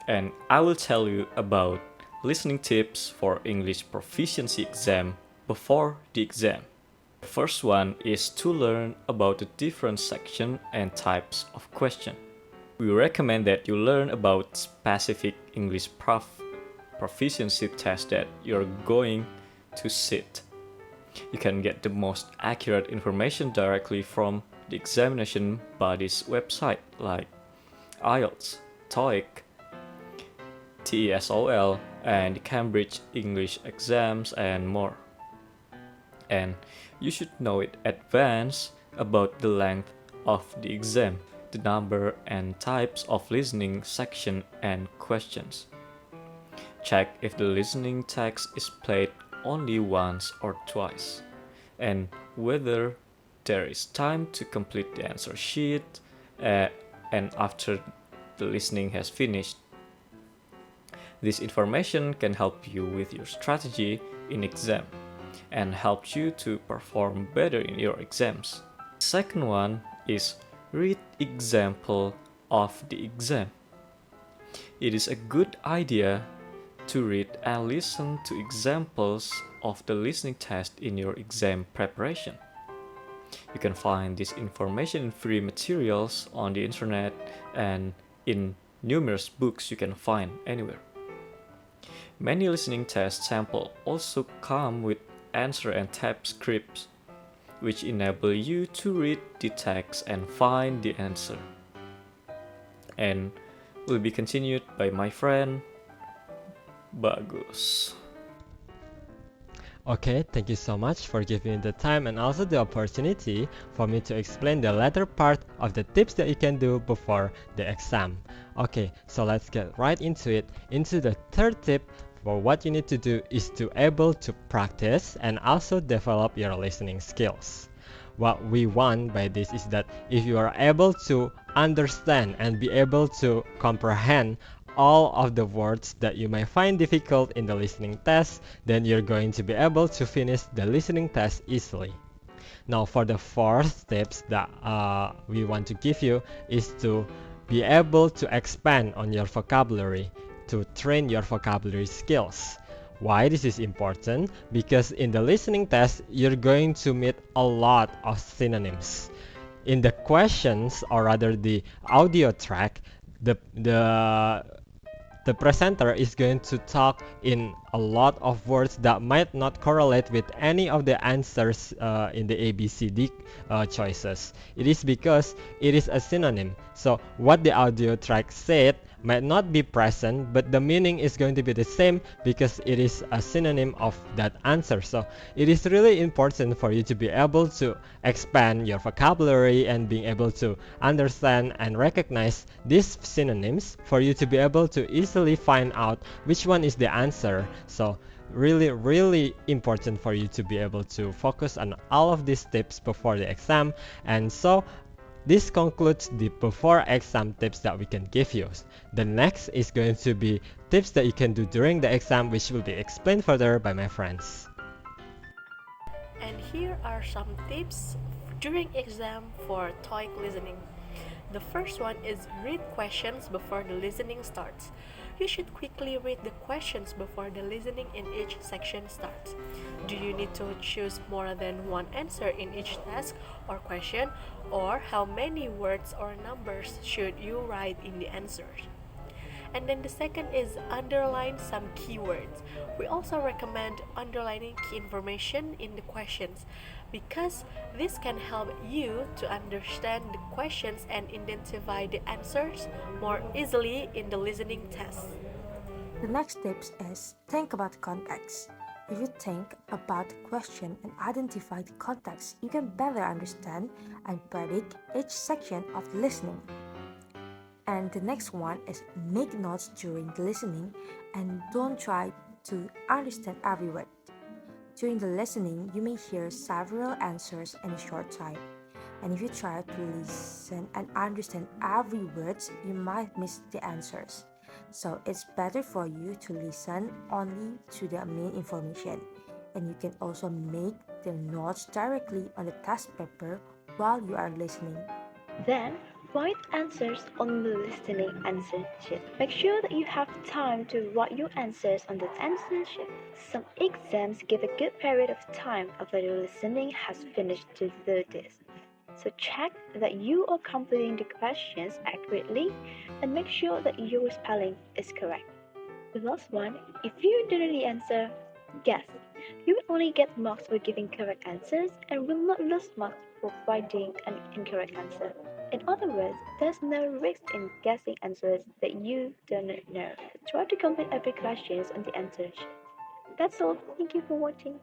and I will tell you about listening tips for English proficiency exam before the exam. The first one is to learn about the different section and types of question. We recommend that you learn about specific English proficiency test that you're going to sit. You can get the most accurate information directly from the examination body's website like IELTS, TOEIC, TESOL, and the Cambridge English exams and more. And you should know in advance about the length of the exam, the number and types of listening section and questions. Check if the listening text is played only once or twice, and whether there is time to complete the answer sheet and after the listening has finished. This information can help you with your strategy in exam and help you to perform better in your exams. Second one is read example of the exam. It is a good idea to read and listen to examples of the listening test in your exam preparation. You can find this information in free materials on the internet and in numerous books you can find anywhere. Many listening test samples also come with answer and tab scripts, which enable you to read the text and find the answer. And will be continued by my friend Bagus. Okay, thank you so much for giving me the time and also the opportunity for me to explain the latter part of the tips that you can do before the exam. Okay, so let's get right into it. Into the third tip for what you need to do is to able to practice and also develop your listening skills. What we want by this is that if you are able to understand and be able to comprehend all of the words that you may find difficult in the listening test, then you're going to be able to finish the listening test easily. Now, for the fourth tips that we want to give you is to be able to expand on your vocabulary, to train your vocabulary skills. Why this is important? Because in the listening test, you're going to meet a lot of synonyms. In the questions, or rather the audio track, the presenter is going to talk in a lot of words that might not correlate with any of the answers in the ABCD choices. It is because it is a synonym. So what the audio track said might not be present, but the meaning is going to be the same because it is a synonym of that answer. So it is really important for you to be able to expand your vocabulary and being able to understand and recognize these synonyms for you to be able to easily find out which one is the answer. So really important for you to be able to focus on all of these tips before the exam. And so this concludes the before exam tips that we can give you. The next is going to be tips that you can do during the exam, which will be explained further by my friends. And here are some tips during exam for TOEIC listening. The first one is read questions before the listening starts. You should quickly read the questions before the listening in each section starts. Do you need to choose more than one answer in each task or question, or how many words or numbers should you write in the answers? And then the second is underline some keywords. We also recommend underlining key information in the questions because this can help you to understand the questions and identify the answers more easily in the listening test. The next tips is think about context. If you think about the question and identify the context, you can better understand and predict each section of the listening. And the next one is make notes during the listening and don't try to understand every word. During the listening, you may hear several answers in a short time. And if you try to listen and understand every word, you might miss the answers. So it's better for you to listen only to the main information. And you can also make the notes directly on the test paper while you are listening. Then, Write answers on the listening answer sheet. Make sure that you have time to write your answers on the answer sheet. Some exams give a good period of time after your listening has finished to do this. So check that you are completing the questions accurately and make sure that your spelling is correct. The last one, if you didn't the answer, guess. You will only get marks for giving correct answers and will not lose marks for providing an incorrect answer. In other words, there's no risk in guessing answers that you don't know. Try to complete every question on the answer sheet. That's all. Thank you for watching.